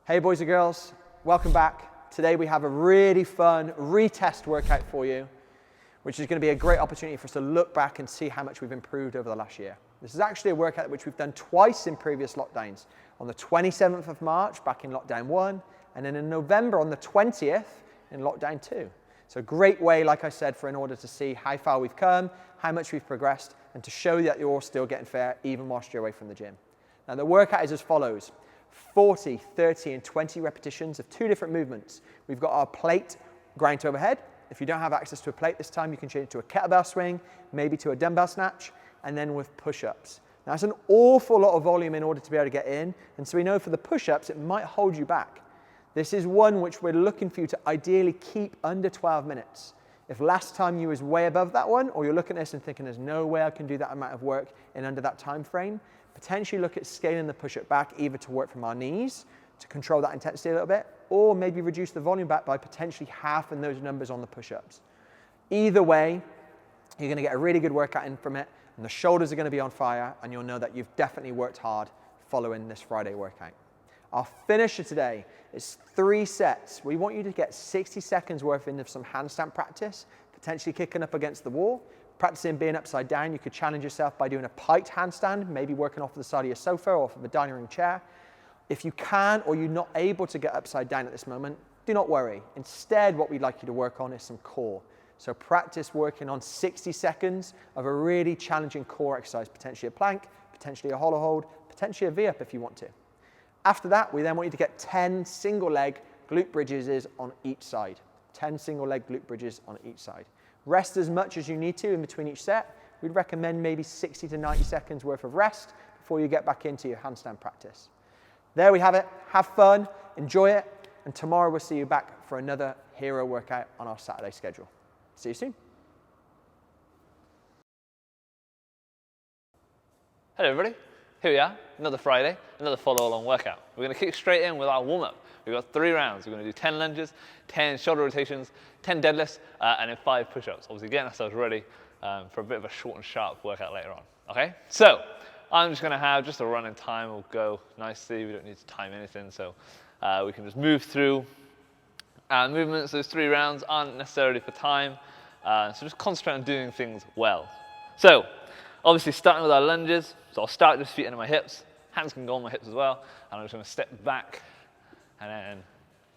Hey boys and girls, welcome back. Today we have a really fun retest workout for you, which is going to be a great opportunity for us to look back and see how much we've improved over the last year. This is actually a workout which we've done twice in previous lockdowns. On the 27th of March, back in lockdown 1, and then in November on the 20th in lockdown 2. So a great way, like I said, in order to see how far we've come, how much we've progressed, and to show that you're all still getting fit even whilst you're away from the gym. Now the workout is as follows. 40, 30 and 20 repetitions of two different movements. We've got our plate grind to overhead. If you don't have access to a plate this time, you can change it to a kettlebell swing, maybe to a dumbbell snatch, and then with push-ups. Now that's an awful lot of volume in order to be able to get in, and so we know for the push-ups it might hold you back. This is one which we're looking for you to ideally keep under 12 minutes. If last time you was way above that one, or you're looking at this and thinking there's no way I can do that amount of work in under that time frame, potentially look at scaling the push-up back either to work from our knees to control that intensity a little bit, or maybe reduce the volume back by potentially halving those numbers on the push-ups. Either way, you're going to get a really good workout in from it, and the shoulders are going to be on fire, and you'll know that you've definitely worked hard following this Friday workout. Our finisher today is 3 sets. We want you to get 60 seconds worth of some handstand practice, potentially kicking up against the wall. Practicing being upside down, you could challenge yourself by doing a piked handstand, maybe working off of the side of your sofa or off of a dining room chair. If you can or you're not able to get upside down at this moment, do not worry. Instead, what we'd like you to work on is some core. So practice working on 60 seconds of a really challenging core exercise, potentially a plank, potentially a hollow hold, potentially a V-up if you want to. After that, we then want you to get 10 single leg glute bridges on each side. 10 single leg glute bridges on each side. Rest as much as you need to in between each set. We'd recommend maybe 60 to 90 seconds worth of rest before you get back into your handstand practice. There we have it. Have fun, enjoy it, and tomorrow we'll see you back for another hero workout on our Saturday schedule. See you soon. Hello everybody, here we are, another Friday, another follow-along workout. We're going to kick straight in with our warm-up. We've got 3 rounds. We're going to do 10 lunges, 10 shoulder rotations, 10 deadlifts, and then 5 push-ups. Obviously getting ourselves ready for a bit of a short and sharp workout later on. Okay, so I'm just going to have just a running time. We'll go nicely. We don't need to time anything, so we can just move through movements. Those 3 rounds aren't necessarily for time, so just concentrate on doing things well. So obviously starting with our lunges, so I'll start just feet under my hips. Hands can go on my hips as well, and I'm just going to step back and then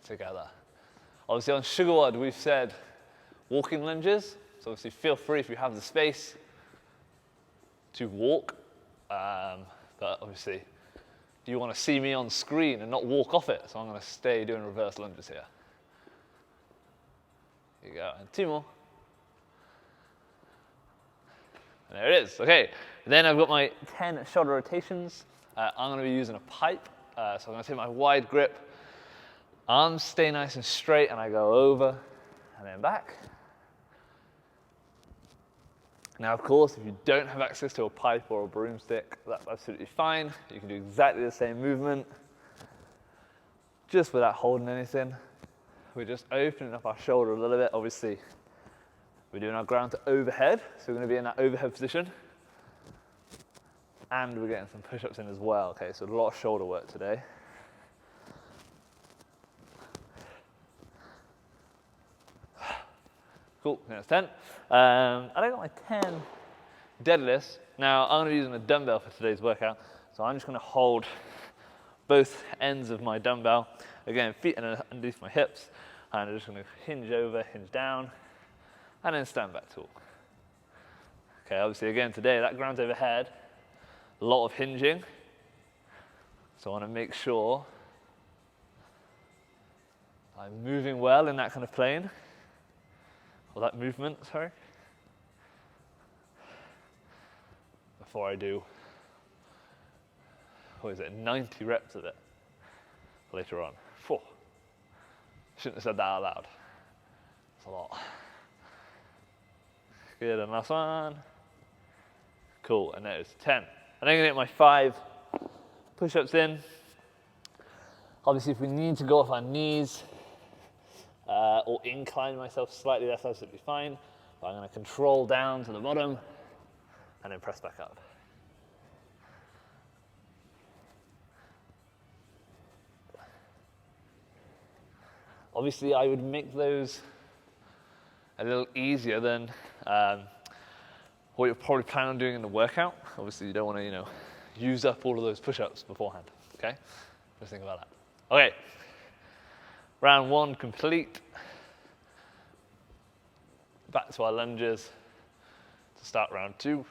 together. Obviously on SugarWOD we've said walking lunges, so obviously feel free if you have the space to walk, but obviously you want to see me on screen and not walk off it, so I'm going to stay doing reverse lunges here. Here you go, and 2 more. And there it is. Okay, then I've got my 10 shoulder rotations. I'm going to be using a pipe, so I'm going to take my wide grip. Arms stay nice and straight, and I go over and then back. Now, of course, if you don't have access to a pipe or a broomstick, that's absolutely fine. You can do exactly the same movement, just without holding anything. We're just opening up our shoulder a little bit. Obviously, we're doing our ground to overhead, so we're going to be in that overhead position. And we're getting some push-ups in as well. Okay, so a lot of shoulder work today. Cool, that's 10. And I got my 10 deadlifts. Now, I'm going to be using a dumbbell for today's workout. So I'm just going to hold both ends of my dumbbell. Again, feet underneath my hips. And I'm just going to hinge over, hinge down, and then stand back tall. Okay, obviously again today, that ground's overhead. A lot of hinging. So I want to make sure I'm moving well in that kind of plane. Or that movement, sorry. Before I do, 90 reps of it later on. Shouldn't have said that out loud. That's a lot. Good, and last one. Cool, and there's 10. And I'm going to get my 5 push-ups in. Obviously, if we need to go off our knees, or incline myself slightly, that's absolutely fine. But I'm going to control down to the bottom and then press back up. Obviously, I would make those a little easier than what you're probably planning on doing in the workout. Obviously, you don't want to, use up all of those push-ups beforehand, okay? Just think about that. Okay, round 1 complete. Back to our lunges to start round 2.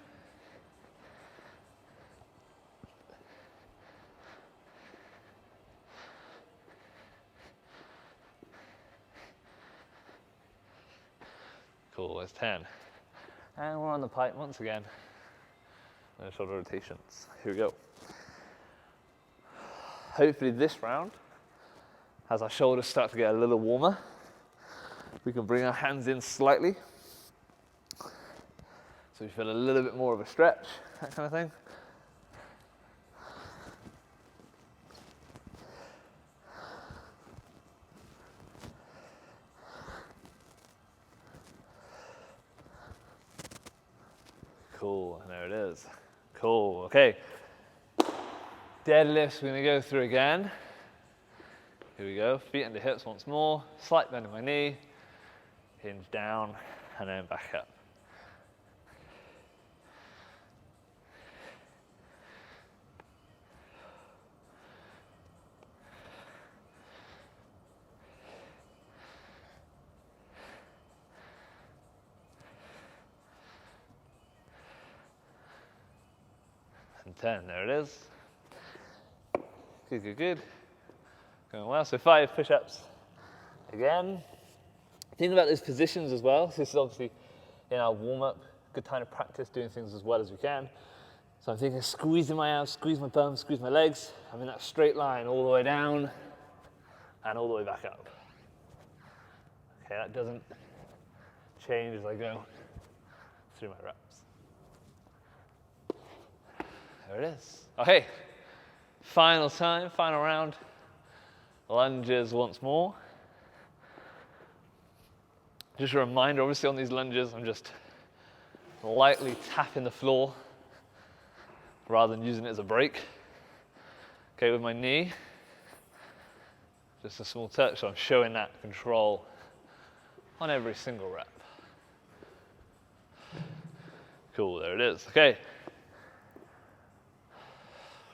Cool, there's 10. And we're on the pipe once again. No shoulder rotations. Here we go. Hopefully this round, as our shoulders start to get a little warmer, we can bring our hands in slightly. So we feel a little bit more of a stretch, that kind of thing. Cool, and there it is. Cool, okay. Deadlifts, we're gonna go through again. Here we go, feet under hips once more, slight bend in my knee, hinge down, and then back up. And 10, there it is. Good, good, good. Going well, so 5 push-ups again. Think about those positions as well. So this is obviously in our warm-up, good time to practice doing things as well as we can. So I'm thinking squeezing my abs, squeeze my bum, squeeze my legs. I'm in that straight line all the way down and all the way back up. Okay, that doesn't change as I go through my reps. There it is. Okay, final time, final round. Lunges once more. Just a reminder, obviously on these lunges, I'm just lightly tapping the floor rather than using it as a brake. Okay, with my knee, just a small touch, so I'm showing that control on every single rep. Cool, there it is. Okay.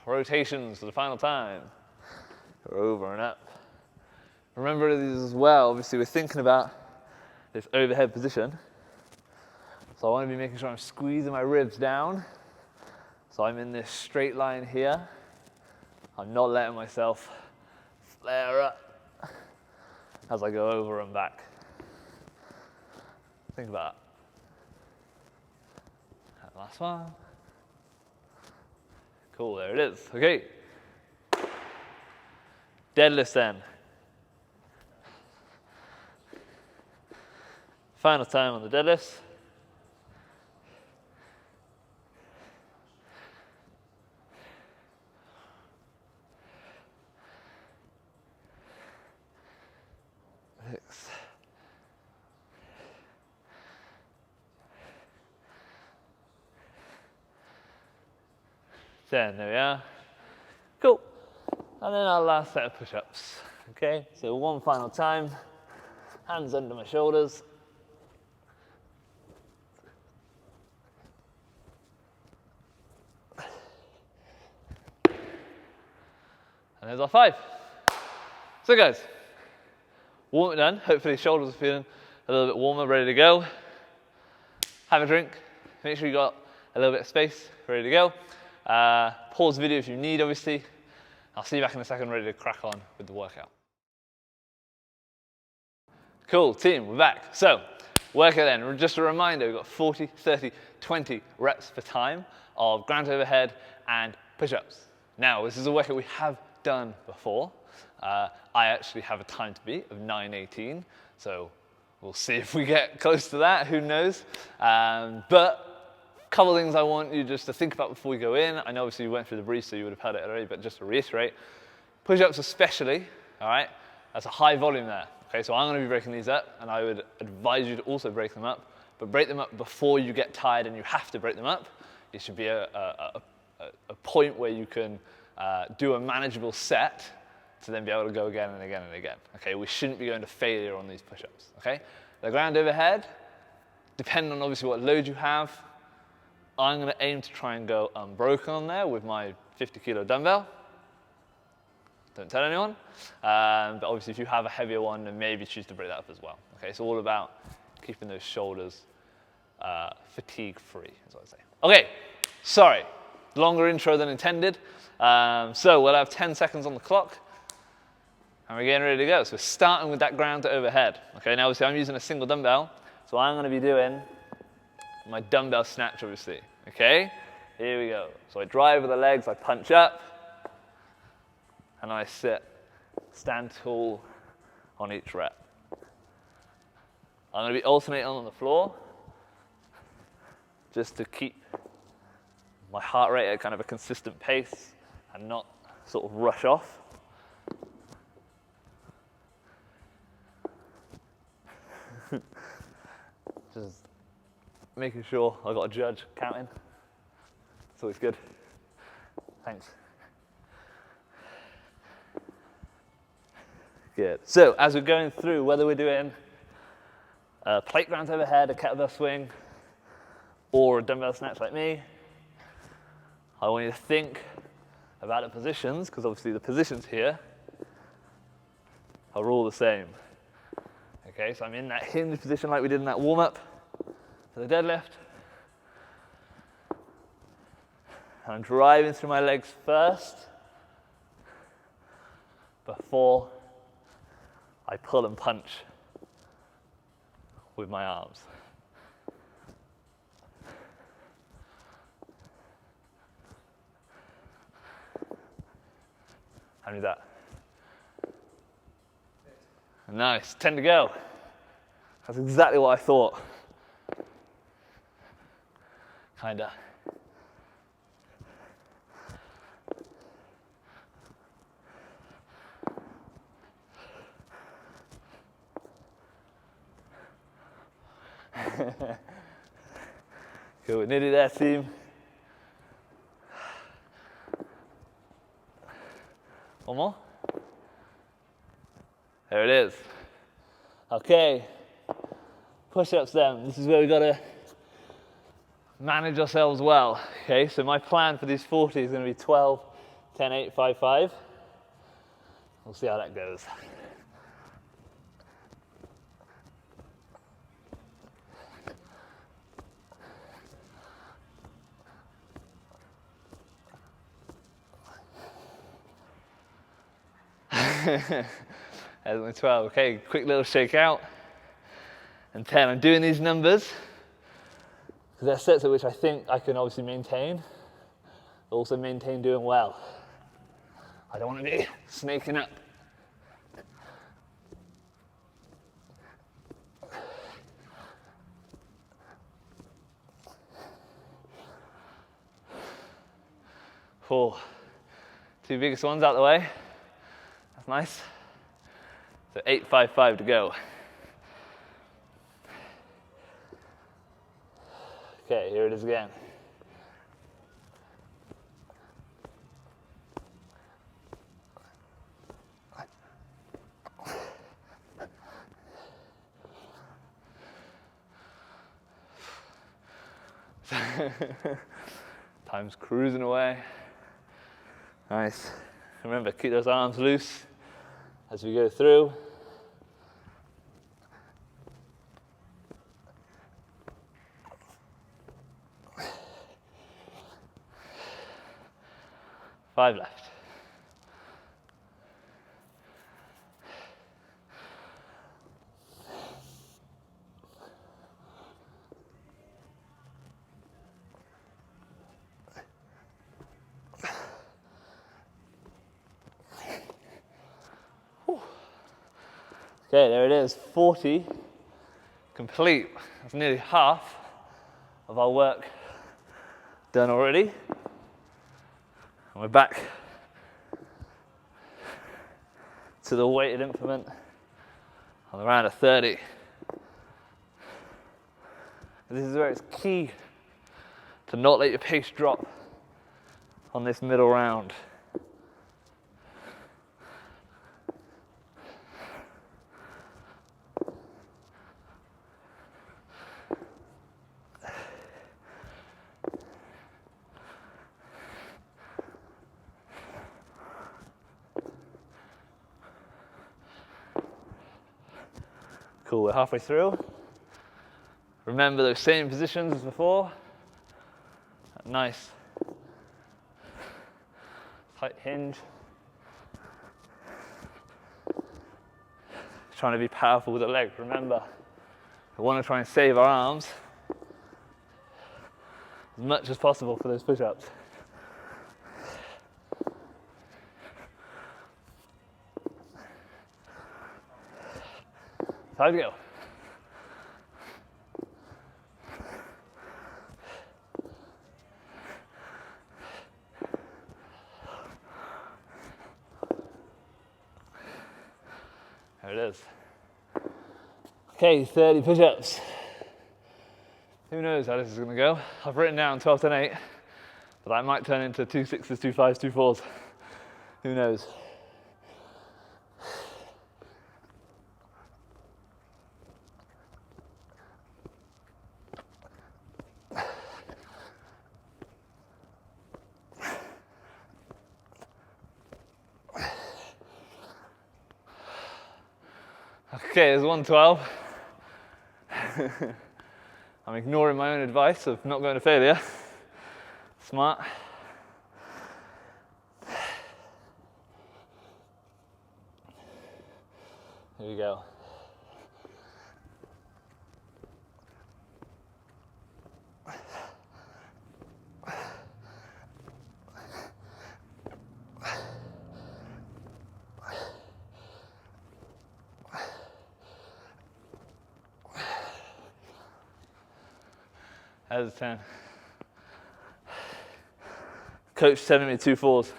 Rotations for the final time. Over and up. Remember these as well, obviously we're thinking about this overhead position. So I want to be making sure I'm squeezing my ribs down. So I'm in this straight line here. I'm not letting myself flare up as I go over and back. Think about that. Last one. Cool, there it is. Okay. Deadlifts then. Final time on the deadlifts. Six. There we are. Cool. And then our last set of push-ups. Okay, so one final time. Hands under my shoulders. And there's our 5. So guys, warm it done. Hopefully shoulders are feeling a little bit warmer, ready to go. Have a drink. Make sure you got a little bit of space, ready to go. Pause the video if you need, obviously. I'll see you back in a second, ready to crack on with the workout. Cool, team, we're back. So, workout then. Just a reminder, we've got 40, 30, 20 reps per time of ground overhead and push-ups. Now, this is a workout we have done before. I actually have a time to beat of 9:18, so we'll see if we get close to that, who knows. But a couple of things I want you just to think about before we go in. I know obviously you went through the brief, so you would have heard it already, but just to reiterate, push-ups especially, all right, that's a high volume there. Okay, so I'm going to be breaking these up, and I would advise you to also break them up, but break them up before you get tired and you have to break them up. It should be a point where you can do a manageable set to then be able to go again and again and again. Okay, we shouldn't be going to failure on these push-ups. Okay, the ground overhead, depending on obviously what load you have, I'm going to aim to try and go unbroken on there with my 50-kilo dumbbell. Don't tell anyone. But obviously, if you have a heavier one, then maybe choose to break that up as well. Okay, it's all about keeping those shoulders fatigue-free, is what I say. Okay, sorry, longer intro than intended. So we'll have 10 seconds on the clock, and we're getting ready to go. So we're starting with that ground to overhead. Okay, now obviously I'm using a single dumbbell, so I'm going to be doing my dumbbell snatch, obviously. Okay, here we go. So I drive with the legs, I punch up, and I sit, stand tall on each rep. I'm going to be alternating on the floor just to keep my heart rate at kind of a consistent pace and not sort of rush off. Just making sure I've got a judge counting. It's always good. Thanks. Good. So as we're going through, whether we're doing a plate ground overhead, a kettlebell swing, or a dumbbell snatch like me, I want you to think about the positions, because obviously the positions here are all the same. Okay, so I'm in that hinge position like we did in that warm-up for the deadlift. And I'm driving through my legs first before I pull and punch with my arms. How many is that? Nice, 10 to go. That's exactly what I thought. Kinda. Cool, we're nearly there, team. One more. There it is. Okay, push-ups then. This is where we've got to manage ourselves well. Okay, so my plan for these 40 is going to be 12, 10, 8, 5, 5. We'll see how that goes. There's my 12. Okay, quick little shake out. And 10. I'm doing these numbers because they're sets at which I think I can obviously maintain, but also maintain doing well. I don't want to be snaking up. Four. Two biggest ones out the way. That's nice. So 8, 5, 5 to go. Okay, here it is again. Time's cruising away. Nice. Remember, keep those arms loose as we go through. Five left. Okay, there it is, 40 complete. That's nearly half of our work done already. And we're back to the weighted implement on the round of 30. And this is where it's key to not let your pace drop on this middle round. Cool, we're halfway through. Remember those same positions as before. Nice. Tight hinge. Trying to be powerful with the legs. Remember, we want to try and save our arms as much as possible for those push-ups. Time to go. There it is. Okay, 30 push-ups. Who knows how this is going to go? I've written down 12, 10, 8, but that might turn into 2 6s, 2 5s, 2 4s. Who knows? Okay, there's 112. I'm ignoring my own advice of not going to failure. Smart. Here we go. That was 10. Coach telling me 2 4s.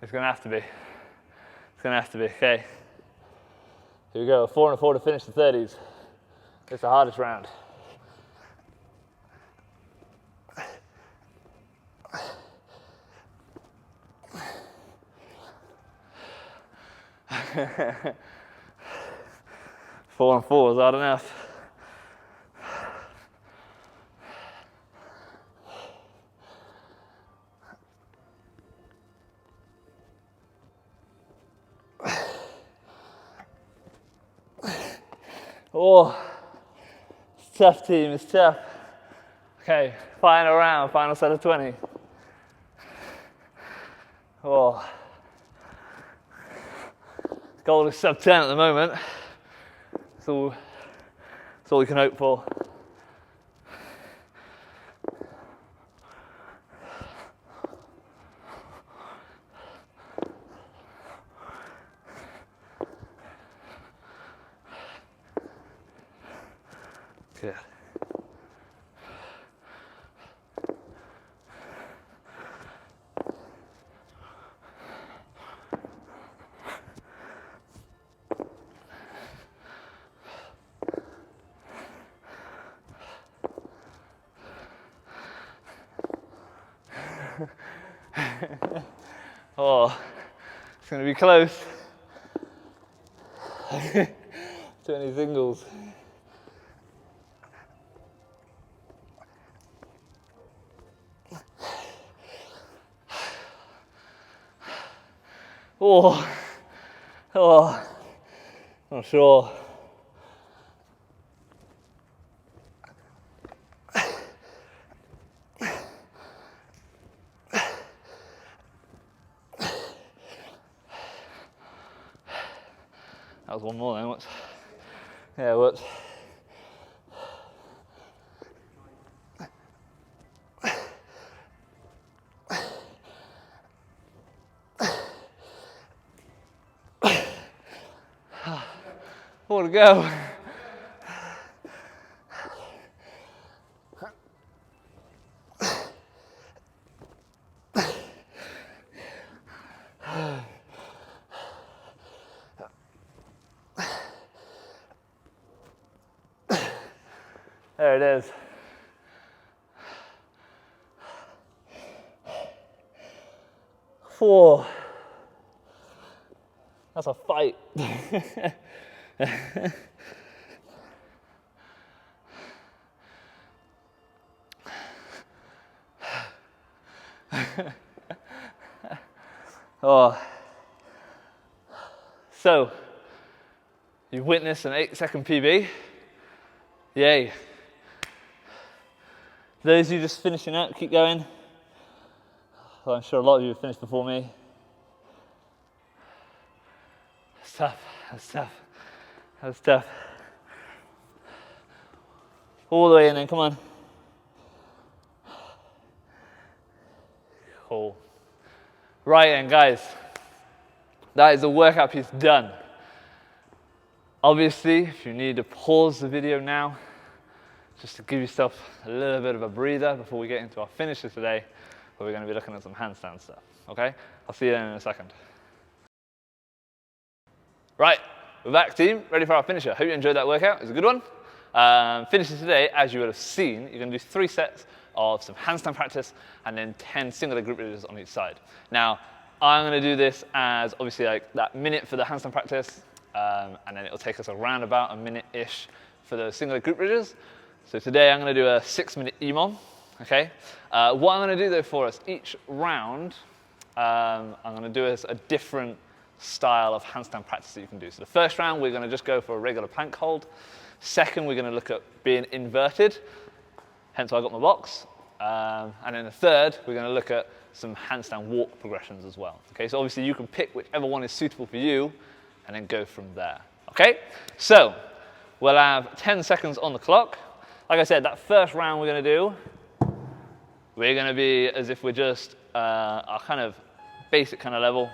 It's going to have to be. It's going to have to be. Okay. Here we go. 4 and a 4 to finish the 30s. It's the hardest round. Four and 4 is hard enough. Oh, it's tough, team, it's tough. Okay, final round, final set of 20. Oh, goal is sub 10 at the moment. That's all we can hope for. Good. Oh, it's going to be close. 20 singles. Oh, not sure. That was one more then, what's? Yeah, whoops. More to go. There it is. Four. That's a fight. Oh. So, You've witnessed an 8-second PB. Yay. Those of you just finishing up, keep going. Well, I'm sure a lot of you have finished before me. That's tough, that's tough, that's tough. All the way in then, come on. Cool. Right then, guys. That is the workout piece done. Obviously, if you need to pause the video now, just to give yourself a little bit of a breather before we get into our finisher today, where we're going to be looking at some handstand stuff, okay? I'll see you then in a second. Right, we're back, team, ready for our finisher. Hope you enjoyed that workout, it was a good one. Finisher today, as you would have seen, you're going to do 3 sets of some handstand practice and then 10 single leg glute bridges on each side. Now, I'm going to do this as obviously like that minute for the handstand practice, and then it'll take us around about a minute-ish for the single leg glute bridges. So today I'm going to do a 6-minute EMOM, okay? What I'm going to do though for us, each round, I'm going to do a different style of handstand practice that you can do. So the first round, we're going to just go for a regular plank hold. Second, we're going to look at being inverted, hence why I got my box. And then the third, we're going to look at some handstand walk progressions as well. Okay, so obviously you can pick whichever one is suitable for you and then go from there. Okay, so we'll have 10 seconds on the clock. Like I said, that first round we're going to do, we're going to be as if we're just our kind of basic kind of level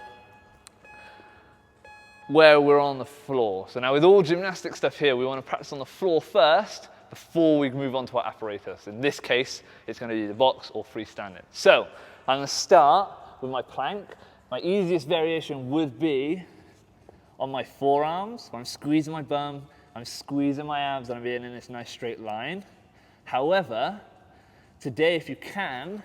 where we're on the floor. So now with all gymnastic stuff here, we want to practice on the floor first before we move on to our apparatus. In this case, it's going to be the box or freestanding. So I'm going to start with my plank. My easiest variation would be on my forearms, where I'm squeezing my bum, I'm squeezing my abs, and I'm being in this nice straight line. However, today, if you can,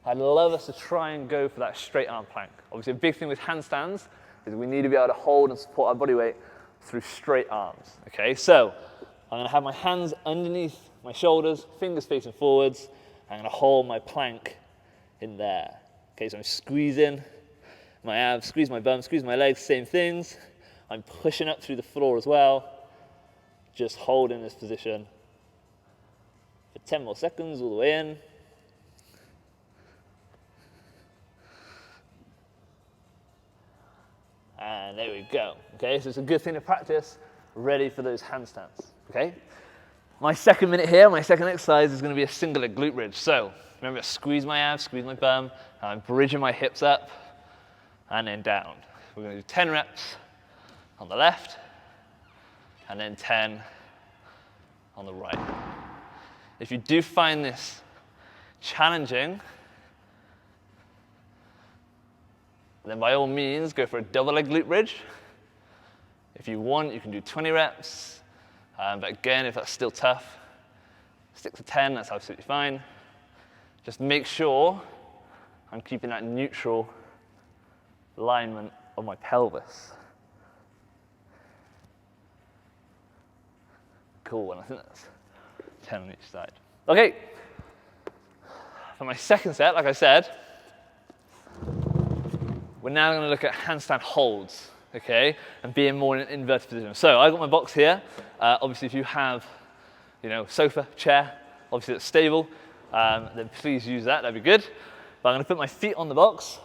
I'd love us to try and go for that straight arm plank. Obviously, a big thing with handstands is we need to be able to hold and support our body weight through straight arms. Okay, so I'm going to have my hands underneath my shoulders, fingers facing forwards. I'm going to hold my plank in there. Okay, so I'm squeezing my abs, squeeze my bum, squeeze my legs, same things. I'm pushing up through the floor as well. Just holding this position for 10 more seconds all the way in. And there we go. Okay, so it's a good thing to practice, ready for those handstands. Okay, my second minute here, my second exercise is going to be a single leg glute bridge. So remember, squeeze my abs, squeeze my bum, I'm bridging my hips up and then down. We're going to do 10 reps on the left and then 10 on the right. If you do find this challenging, then by all means go for a double leg glute bridge. If you want, you can do 20 reps. But again, if that's still tough, stick to 10, that's absolutely fine. Just make sure I'm keeping that neutral alignment of my pelvis. Cool, and I think that's 10 on each side. Okay, for my second set, like I said, we're now going to look at handstand holds, okay, and being more in an inverted position. So I've got my box here. Obviously, if you have, sofa, chair, obviously that's stable, then please use that. That'd be good. But I'm going to put my feet on the box,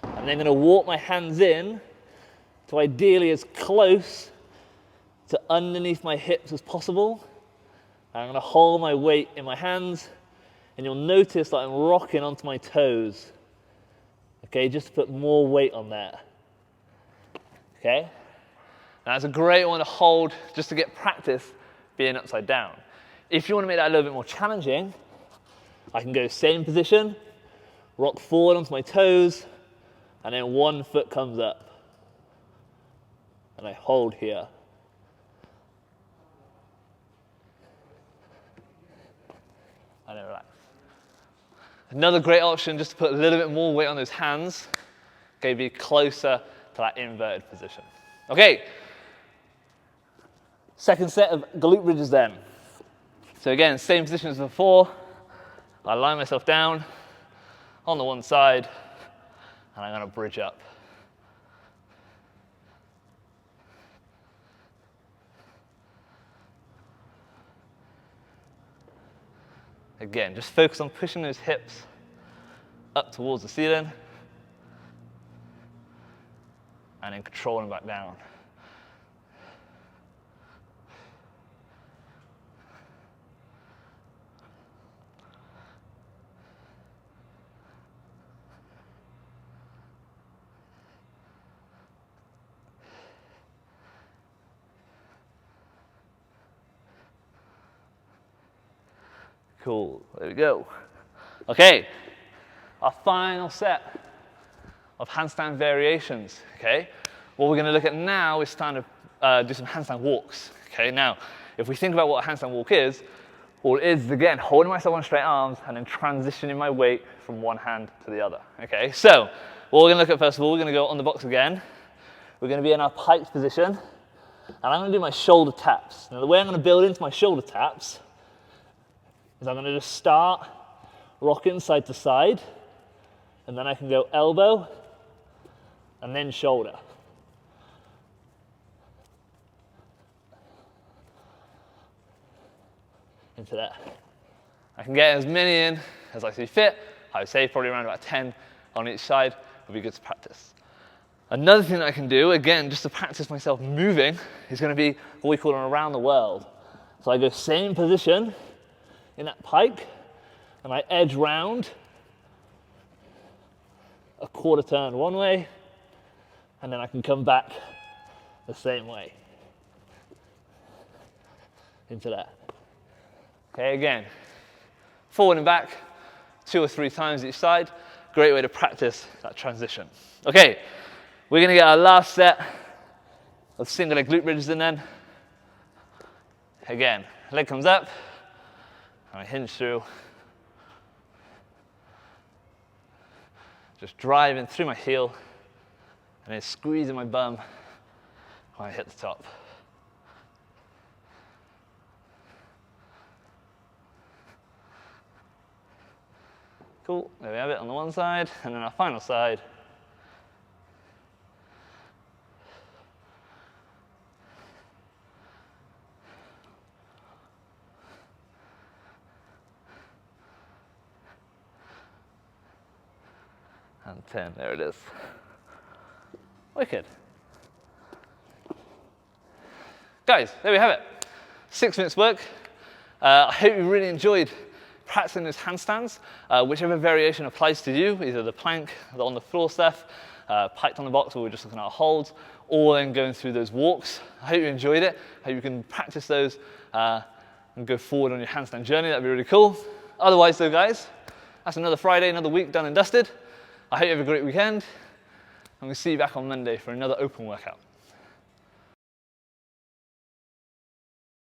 and then I'm going to walk my hands in to ideally as close to underneath my hips as possible. And I'm going to hold my weight in my hands, and you'll notice that I'm rocking onto my toes. Okay, just to put more weight on that. Okay? Now that's a great one to hold just to get practice being upside down. If you want to make that a little bit more challenging, I can go same position, rock forward onto my toes, and then one foot comes up. And I hold here. And then relax. Another great option, just to put a little bit more weight on those hands, okay, be closer to that inverted position. Okay, second set of glute bridges then. So again, same position as before. I lie myself down on the one side, and I'm going to bridge up. Again, just focus on pushing those hips up towards the ceiling and then controlling back down. Cool, there we go. Okay, our final set of handstand variations, okay? What we're gonna look at now is starting to do some handstand walks, okay? Now, if we think about what a handstand walk is, all it is again, holding myself on straight arms and then transitioning my weight from one hand to the other, okay? So, what we're gonna look at first of all, we're gonna go on the box again. We're gonna be in our piked position, and I'm gonna do my shoulder taps. Now, the way I'm gonna build into my shoulder taps is I'm going to just start rocking side to side, and then I can go elbow, and then shoulder. Into that. I can get as many in as I see fit. I would say probably around about 10 on each side would be good to practice. Another thing that I can do, again, just to practice myself moving, is going to be what we call an around the world. So I go same position in that pike, and I edge round a quarter turn one way, and then I can come back the same way into that. Okay, again, forward and back 2 or 3 times each side. Great way to practice that transition. Okay, we're gonna get our last set of single leg glute bridges in then. Again, leg comes up, I hinge through, just driving through my heel, and then squeezing my bum when I hit the top. Cool, there we have it on the one side, and then our final side. And 10, there it is. Wicked. Guys, there we have it. 6 minutes work. I hope you really enjoyed practicing those handstands. Whichever variation applies to you, either the plank, the on the floor stuff, piked on the box, where we're just looking at our holds, or then going through those walks. I hope you enjoyed it. I hope you can practice those and go forward on your handstand journey. That'd be really cool. Otherwise though, guys, that's another Friday, another week done and dusted. I hope you have a great weekend, and we'll see you back on Monday for another open workout.